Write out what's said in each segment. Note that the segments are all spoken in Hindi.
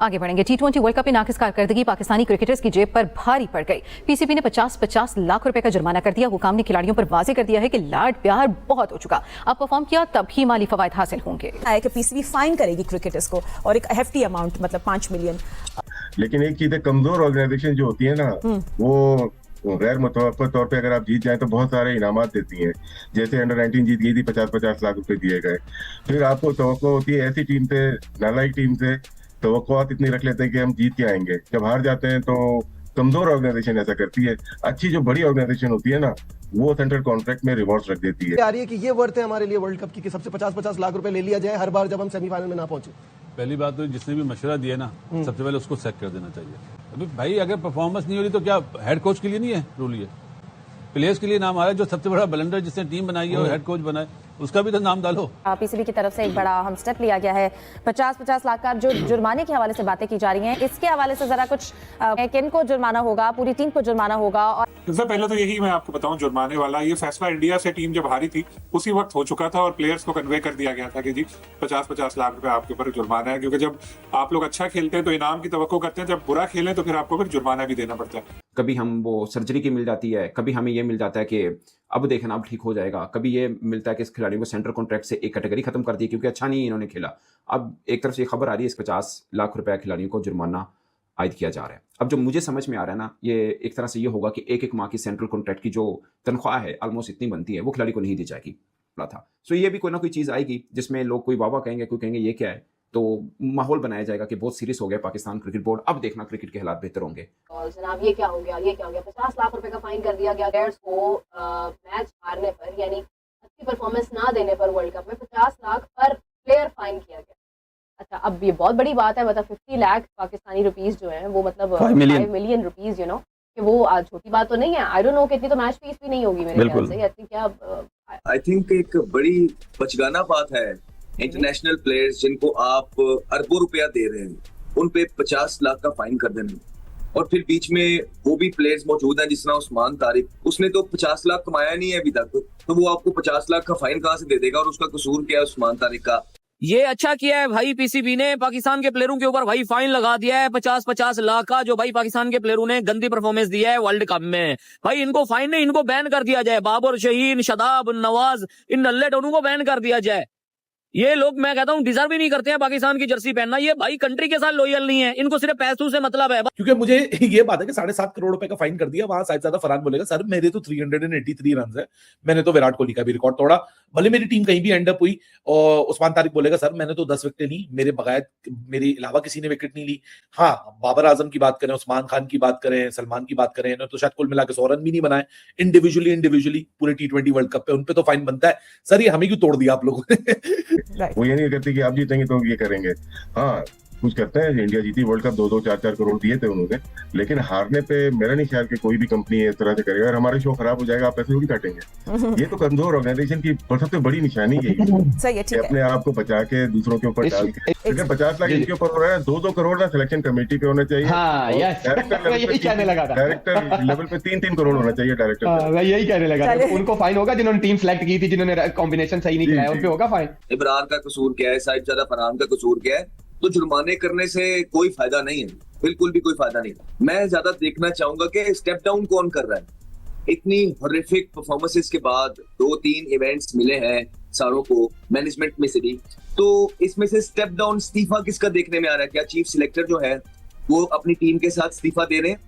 आगे बढ़ेंगे। T20 वर्ल्ड कप में नाकिस कारकर्दगी पाकिस्तानी क्रिकेटर्स की जेब पर भारी पड़ गई। पीसीबी ने 50-50 लाख रुपए का जुर्माना कर दिया। हुकाम ने खिलाड़ियों पर वाजे कर दिया है कि लाड प्यार बहुत हो चुका, अब परफॉर्म किया तब ही माली फवायद हासिल होंगे। कि पीसीबी फाइन करेगी क्रिकेटर्स को और एक हेफ्टी अमाउंट, मतलब 5 मिलियन। लेकिन एक चीज है, कमजोर ऑर्गेनाइजेशन जो होती है ना, वो गैर मुतवक्का तौर पे अगर आप जीत जाए तो बहुत सारे इनामात देती हैं। जैसे अंडर-19 जीत गई थी, 50-50 लाख रुपए दिए गए। फिर आपको तवक्को होती है ऐसी टीम से, नालायक टीम से तवक्कुआत इतनी रख लेते हैं कि हम जीत के आएंगे। जब हार जाते हैं तो कमजोर ऑर्गेनाइजेशन ऐसा करती है। अच्छी जो बड़ी ऑर्गेनाइजेशन होती है ना, वो सेंट्रल कॉन्ट्रैक्ट में रिवॉर्ड्स रख देती है। आ रही है कि ये वर्थ है हमारे लिए वर्ल्ड कप की कि सबसे 50-50 लाख रुपए ले लिया जाए हर बार जब हम सेमीफाइनल में ना पहुंचे। पहली बात तो जिसने भी मशवरा दिया ना, सबसे पहले उसको सेक कर देना चाहिए। अभी भाई अगर परफॉर्मेंस नहीं हो रही तो क्या हेड कोच के लिए नहीं है रूल? ये प्लेयर्स के लिए नाम आ रहा है। जो सबसे बड़ा ब्लंडर जिसने टीम बनाई है और हेड कोच बनाए, उसका भी तो नाम डालो। पीसीबी की तरफ से एक बड़ा हम स्टेप लिया गया है। 50-50 लाख का जो जुर्माने के हवाले से बातें की जा रही हैं, इसके हवाले से जरा कुछ किन को जुर्माना होगा, पूरी टीम को जुर्माना होगा? और सबसे पहले तो यही मैं आपको बताऊं, जुर्माने वाला ये फैसला इंडिया से टीम जब हारी थी उसी वक्त हो चुका था और प्लेयर्स को कन्वे कर दिया गया था कि जी 50-50 लाख रुपए आपके ऊपर जुर्माना है। क्योंकि जब आप लोग अच्छा खेलते हैं तो इनाम की तवक्को करते हैं, जब बुरा खेलें तो फिर आपको फिर जुर्माना भी देना पड़ता है। कभी हम वो सर्जरी की मिल जाती है, कभी हमें ये मिल जाता है कि अब देखना अब ठीक हो जाएगा, कभी ये मिलता है कि इस खिलाड़ी को सेंट्रल कॉन्ट्रैक्ट से एक कैटेगरी खत्म कर दी क्योंकि अच्छा नहीं इन्होंने खेला। अब एक तरफ से ये खबर आ रही है इस 50 लाख रुपए खिलाड़ियों को जुर्माना आयद किया जा रहा है। अब जो मुझे समझ में आ रहा है ना, ये एक तरह से ये होगा कि एक माह की सेंट्रल कॉन्ट्रैक्ट की जो तनख्वाह है ऑलमोस्ट इतनी बनती है, वो खिलाड़ी को नहीं दी जाएगी था। सो ये भी कोई ना कोई चीज आएगी जिसमें लोग कोई वाह कहेंगे, कोई कहेंगे ये क्या है, तो माहौल बनाया जाएगा कि बहुत सीरियस हो गया पाकिस्तान क्रिकेट बोर्ड, अब देखना क्रिकेट के हालात बेहतर होंगे। और जनाब ये क्या हो गया, ये क्या हो गया? 50 लाख रुपए का फाइन कर दिया गया प्लेयर्स को मैच हारने पर, यानी अच्छी परफॉर्मेंस ना देने पर वर्ल्ड कप में 50 लाख पर प्लेयर फाइन किया गया। अच्छा, अब ये बहुत बड़ी बात है, मतलब 50 लाख पाकिस्तानी रुपीस जो है वो मतलब 5 मिलियन रुपीस, कि वो आज छोटी बात तो नहीं है। आई डोंट नो कितनी तो मैच फीस भी नहीं होगी मेरे ख्याल से। इतनी क्या आई थिंक एक बड़ी बचगाना बात है। इंटरनेशनल प्लेयर्स जिनको आप अरबों रुपया दे रहे हैं, उन पे 50 लाख का फाइन कर देना, और फिर बीच में वो भी प्लेयर्स मौजूद हैं जिस तरह उस्मान तारिक, उसने तो 50 लाख कमाया नहीं है अभी तक, तो वो आपको 50 लाख का फाइन कहाँ से दे देगा? और उसका कसूर क्या है उस्मान तारिक का? ये अच्छा किया है भाई पीसीबी ने, पाकिस्तान के प्लेयरों के ऊपर भाई फाइन लगा दिया है 50-50 लाख का, जो भाई पाकिस्तान के प्लेयरों ने गंदी परफॉर्मेंस दिया है वर्ल्ड कप में। भाई इनको फाइन नहीं, इनको बैन कर दिया जाए। बाबर, शहीन, शदाब, नवाज, इन नल्ले टोनों को बैन कर दिया जाए। ये लोग मैं कहता हूँ डिजर्व ही नहीं करते हैं पाकिस्तान की जर्सी पहनना। ये भाई कंट्री के साथ लॉयल नहीं है, इनको सिर्फ पैसों से मतलब है। क्योंकि मुझे ये बात है कि 7.5 करोड़ रुपए का फाइन कर दिया, वहां शायद ज्यादा फरहान बोलेगा सर मेरे तो 383 रन है, मैंने तो विराट कोहली का भी रिकॉर्ड तोड़ा, भले मेरी टीम कहीं भी एंड अप हुई। और उस्मान तारिक बोलेगा सर मैंने तो 10 विकेटें ली, मेरे बगैर मेरे अलावा किसी ने विकेट नहीं ली। हाँ, बाबर आजम की बात करें, उस्मान खान की बात करें, सलमान की बात करें, तो शायद कुल मिला के 100 रन भी नहीं बनाए इंडिविजुअली पूरे T20 वर्ल्ड कप पे, उनपे तो फाइन बनता है। सर ये हमें क्यों तोड़ दिया आप लोगों ने? वो ये नहीं कहती कि आप जीतेंगे तो ये करेंगे। हाँ, कुछ करते हैं। इंडिया जीती वर्ल्ड कप, 2-2, 4-4 करोड़ दिए थे उन्होंने, लेकिन हारने पे मेरा नहीं ख्याल कि कोई भी कंपनी इस तरह से करेगा। अगर हमारा शो खराब हो जाएगा आप पैसे थोड़ी काटेंगे। ये तो कमजोर ऑर्गेनाइजेशन की सबसे बड़ी निशानी यही है, अपने आप को बचा के दूसरों के ऊपर डाल के। अगर 50 लाख इनके ऊपर हो रहा है, 2-2 करोड़ ना सिलेक्शन कमेटी पे होना चाहिए। डायरेक्टर लेवल पे 3-3 करोड़ होना चाहिए डायरेक्टर। यही कहने लगा, उनको फाइन होगा जिन्होंने टीम सेलेक्ट की थी, जिन्होंने कॉम्बिनेशन सही नहीं किया, उन पे होगा फाइन। इमरान का कसूर क्या है, साहिबजादा फरहान का कसूर क्या है? तो जुर्माने करने से कोई फायदा नहीं है, बिल्कुल भी कोई फायदा नहीं। मैं ज्यादा देखना चाहूंगा कि स्टेप डाउन कौन कर रहा है। इतनी हॉरिफिक परफॉर्मेंसेस के बाद 2-3 इवेंट्स मिले हैं सारों को मैनेजमेंट में से भी, तो इसमें से स्टेप डाउन इस्तीफा किसका देखने में आ रहा है? क्या चीफ सिलेक्टर जो है वो अपनी टीम के साथ इस्तीफा दे रहे हैं?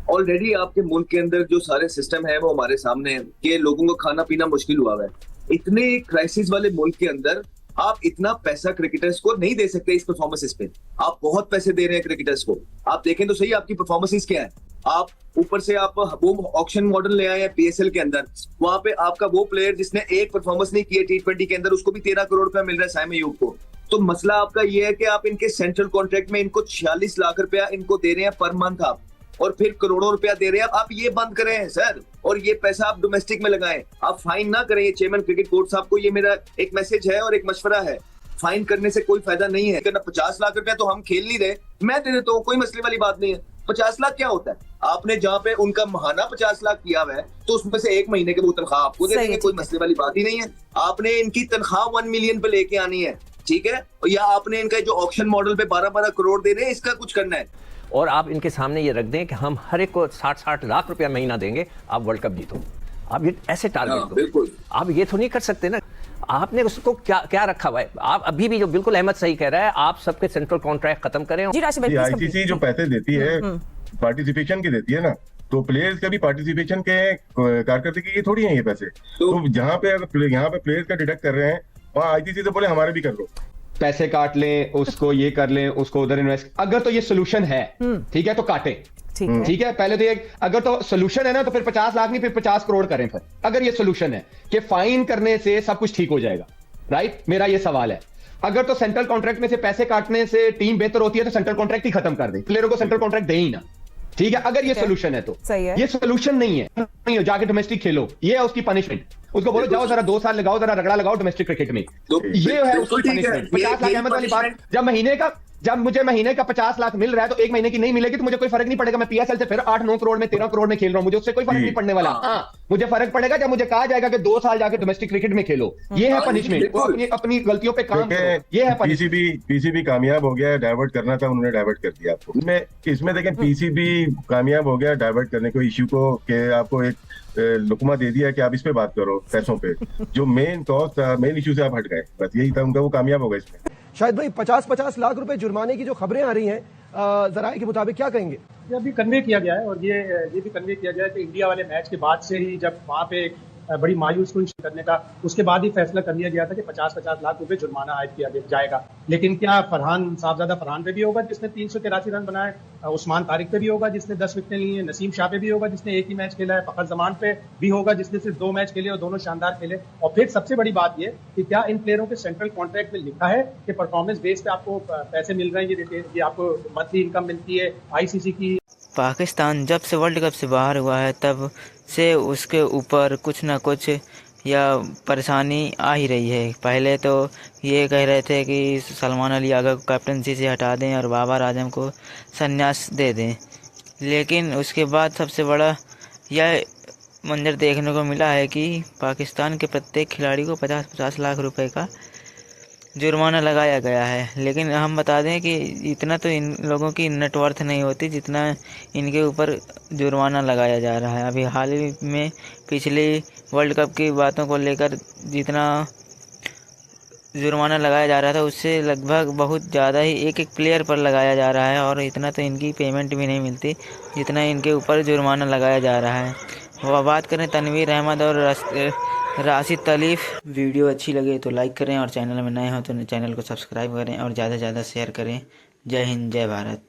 ऑलरेडी आपके मुल्क के अंदर जो सारे सिस्टम है वो हमारे सामने है कि लोगों को खाना पीना मुश्किल हुआ है। इतने क्राइसिस वाले मुल्क के अंदर आप इतना पैसा क्रिकेटर्स को नहीं दे सकते इस परफॉर्मेंस पे। आप बहुत पैसे दे रहे हैं क्रिकेटर्स को, आप देखें तो सही आपकी परफॉर्मेंस क्या है। आप ऊपर से आप वो ऑक्शन मॉडल ले आए हैं PSL के अंदर, वहां पे आपका वो प्लेयर जिसने एक परफॉर्मेंस नहीं की है T20 के अंदर, उसको भी 13 करोड़ रुपया मिल रहा है साइम अयूब को। तो मसला आपका ये है कि आप इनके सेंट्रल कॉन्ट्रैक्ट में इनको 46 लाख रुपया इनको दे रहे हैं पर मंथ आप, और फिर करोड़ों रुपया दे रहे हैं आप ये बंद करें सर, और ये पैसा आप डोमेस्टिक में लगाएं, आप फाइन ना करें। ये चेयरमैन क्रिकेट बोर्ड साहब को ये मेरा एक मैसेज है और एक मशवरा है, फाइन करने से कोई फायदा नहीं है। 50 लाख रुपया तो हम खेल नहीं रहे, मैं दे देता हूँ, कोई मसले वाली बात नहीं है। 50 लाख क्या होता है? आपने जहाँ पे उनका महाना 50 लाख किया हुआ है तो उसमें से 1 महीने के वो तनख्वाह आपको दे देंगे, कोई मसले वाली बात ही नहीं है। आपने इनकी तनख्वाह 1 मिलियन पे लेके आनी है, ठीक है, या आपने इनका जो ऑक्शन मॉडल पे 12-12 करोड़ देने, इसका कुछ करना है। और आप इनके सामने ये रख दें कि हम हर एक को 60-60 लाख रुपया महीना देंगे, आप वर्ल्ड कप जीतो। आप ये ऐसे टारगेट दो। बिल्कुल, आप ये तो नहीं कर सकते ना। आपने उसको क्या रखा हुआ है? आप अभी भी जो बिल्कुल अहमद सही कह रहा है, आप सबके सेंट्रल कॉन्ट्रैक्ट खत्म करें। जी राशिद भाई, please complete। आईसीसी जो पैसे देती है पार्टिसिपेशन की देती है ना, तो प्लेयर्स का भी पार्टिसिपेशन के कारकर्दगी की थोड़ी है ये पैसे। तो जहाँ पे अगर यहाँ पे प्लेयर्स का डिडक्ट कर रहे हैं, वहाँ आईसीसी से बोले हमारे भी कर लो, पैसे काट लें, उसको ये कर लें, उसको उधर इन्वेस्ट। अगर तो ये सोल्यूशन है, ठीक है, तो काटे। ठीक है, पहले तो ये अगर तो सोल्यूशन है ना, तो फिर 50 लाख नहीं, फिर 50 करोड़ करें। फिर अगर ये सोल्यूशन है कि फाइन करने से सब कुछ ठीक हो जाएगा, राइट, मेरा ये सवाल है। अगर तो सेंट्रल कॉन्ट्रैक्ट में से पैसे काटने से टीम बेहतर होती है, तो सेंट्रल कॉन्ट्रैक्ट ही खत्म कर दे, प्लेयरों को सेंट्रल कॉन्ट्रैक्ट दे ही ना। ठीक है, अगर ये सोल्यूशन है तो सही है। ये सोल्यूशन नहीं है, नहीं हो, जाके डोमेस्टिक खेलो, ये है उसकी पनिशमेंट। उसको बोलो जाओ जरा 2 साल लगाओ, जरा रगड़ा लगाओ डोमेस्टिक क्रिकेट में, ये है उसकी पनिशमेंट। 50 लाख अहमद वाली बात, जब मुझे महीने का 50 लाख मिल रहा है, तो एक महीने की नहीं मिलेगी तो मुझे कोई फर्क नहीं पड़ेगा। मैं पीएसएल से फिर 8-9 करोड़ में 13 करोड़ में खेल रहा हूं, मुझे उससे कोई फर्क नहीं पड़ने वाला। हाँ, मुझे फर्क पड़ेगा जब मुझे कहा जाएगा कि 2 साल जाके डोमेस्टिक क्रिकेट में खेलो। ये है पनिशमेंट। अपनी गलतियों पे काम करो, ये है पीसीबी कामयाब हो गया, डाइवर्ट करना था, उन्होंने डाइवर्ट कर दिया आपको। इसमें देखें, पीसीबी कामयाब हो गया डाइवर्ट करने को इश्यू को, कि आपको एक लुकमा दे दिया कि आप इस पे बात करो, पैसों पे। जो मेन कॉज था, मेन इश्यू से आप हट गए, बस यही था उनका, वो कामयाब हो गए इसमें। शायद भाई 50-50 लाख रुपए जुर्माने की जो खबरें आ रही हैं, जराये के मुताबिक क्या कहेंगे? ये अभी कन्वे किया गया है, और ये भी कन्वे किया गया है कि इंडिया वाले मैच के बाद से ही, जब वहाँ पे बड़ी मायूस कुन करने का, उसके बाद ही फैसला कर लिया गया था कि 50-50 लाख रुपए जुर्माना आयद किया जाएगा। लेकिन क्या साहबजादा फरहान पे भी होगा जिसने 383 रन बनाए, उस्मान तारिक पे भी होगा जिसने 10 विकेटें ली हैं, नसीम शाह पे भी होगा जिसने एक ही मैच खेला है, फखर जमान पे भी होगा जिसने सिर्फ 2 मैच खेले और दोनों शानदार खेले। और फिर सबसे बड़ी बात ये कि क्या इन प्लेयरों के सेंट्रल कॉन्ट्रैक्ट में लिखा है कि परफॉर्मेंस बेस पे आपको पैसे मिल रहे हैं, ये आपको मंथली इनकम मिलती है आईसीसी की। पाकिस्तान जब से वर्ल्ड कप से बाहर हुआ है, तब से उसके ऊपर कुछ ना कुछ या परेशानी आ ही रही है। पहले तो ये कह रहे थे कि सलमान अली आगा को कैप्टनसी से हटा दें और बाबर आजम को संन्यास दे दें, लेकिन उसके बाद सबसे बड़ा यह मंजर देखने को मिला है कि पाकिस्तान के प्रत्येक खिलाड़ी को 50-50 लाख रुपए का जुर्माना लगाया गया है। लेकिन हम बता दें कि इतना तो इन लोगों की नेटवर्थ नहीं होती जितना इनके ऊपर जुर्माना लगाया जा रहा है। अभी हाल ही में पिछले वर्ल्ड कप की बातों को लेकर जितना जुर्माना लगाया जा रहा था, उससे लगभग बहुत ज़्यादा ही एक प्लेयर पर लगाया जा रहा है, और इतना तो इनकी पेमेंट भी नहीं मिलती जितना इनके ऊपर जुर्माना लगाया जा रहा है। वह बात करें तनवीर अहमद और राशिद तलीफ। वीडियो अच्छी लगे तो लाइक करें, और चैनल में नए हो तो चैनल को सब्सक्राइब करें और ज़्यादा से ज़्यादा शेयर करें। जय हिंद, जय भारत।